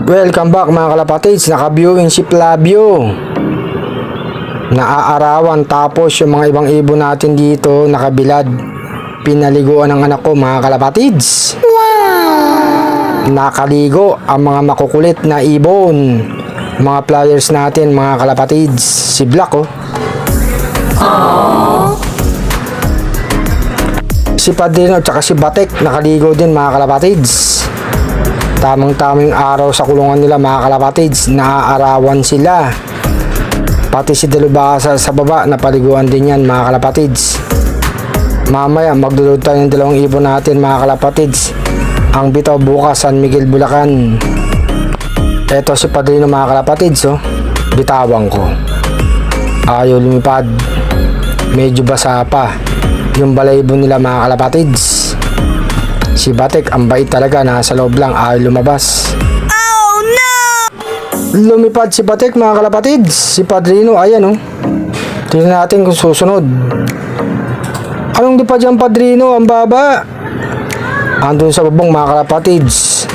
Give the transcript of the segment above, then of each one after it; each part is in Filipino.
Welcome back mga kalapatids, naka-viewing si Flavio. Naaarawan tapos yung mga ibang ibon natin dito nakabilad. Pinaliguan ng anak ko mga kalapatids. Wow! Nakaligo ang mga makukulit na ibon. Mga flyers natin mga kalapatids. Si Black oh. Aww. Si Padrino at saka si Batek nakaligo din mga kalapatids. Tamang-tamang araw sa kulungan nila mga kalapatids, naaarawan sila. Pati si Dalubhasa sa baba, napaliguan din yan mga kalapatids. Mamaya magdulod tayo ng dalawang ibon natin mga kalapatids. Ang bitaw bukas San Miguel, Bulacan. Eto si Padrino mga kalapatids oh. Bitawan ko. Ayaw lumipad. Medyo basa pa yung balahibo nila mga kalapatids. Si Batek, ang bait talaga, nasa loob lang, ayaw lumabas. Oh no! Lumipad si Batek mga kalapatids. Si Padrino, ayan oh. Tingnan natin kung susunod. Anong lipad yung Padrino? Ang baba. Andun sa babong mga kalapatids.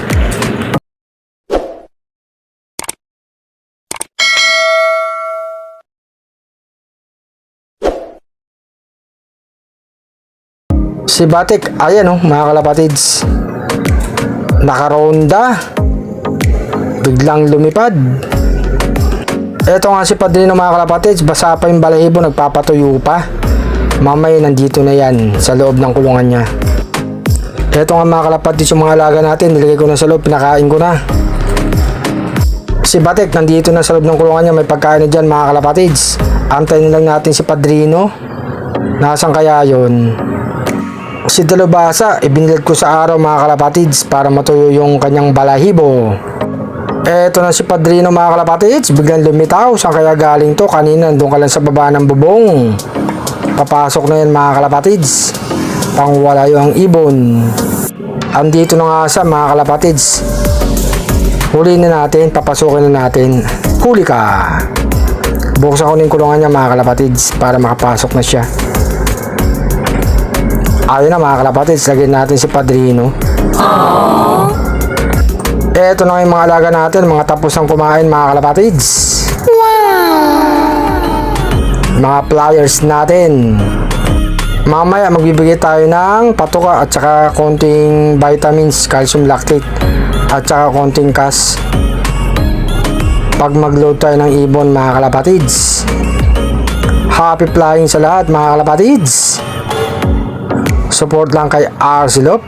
Si Batek, ayan oh mga kalapatids. Nakaronda. Biglang lumipad. Eto nga si Padrino mga kalapatids, basa pa yung balahibo, nagpapatuyo pa. Mamaya nandito na yan sa loob ng kulungan niya. Eto nga mga kalapatids, yung mga alaga natin, nilagay ko na sa loob, pinakain ko na. Si Batek nandito na sa loob ng kulungan niya, may pagkain na dyan mga kalapatids. Antayin na lang natin si Padrino. Nasaan kaya yun? Si Dalubhasa, ibinilad ko sa araw mga kalapatids para matuyo yung kanyang balahibo. Eto na si Padrino mga kalapatids, biglang lumitaw. Saan kaya galing to? Kanina nandun ka lang sa baba ng bubong. Papasok na yan mga kalapatids. Pangwala yung ibon. Andito na nga sa mga kalapatids. Huli na natin, papasukin na natin. Huli ka. Buksan ko na yung kulungan niya mga kalapatids para makapasok na siya. Ayun na mga kalapatids, lagyan natin si Padrino. Aww. Eto na yung mga alaga natin, mga tapos ng kumain mga kalapatids. Wow! Mga flyers natin. Mamaya magbibigay tayo ng patuka at saka konting vitamins, calcium lactate at saka konting kas. Pag mag-load tayo ng ibon mga kalapatids. Happy flying sa lahat mga kalapatids. Support lang kay Arcelop.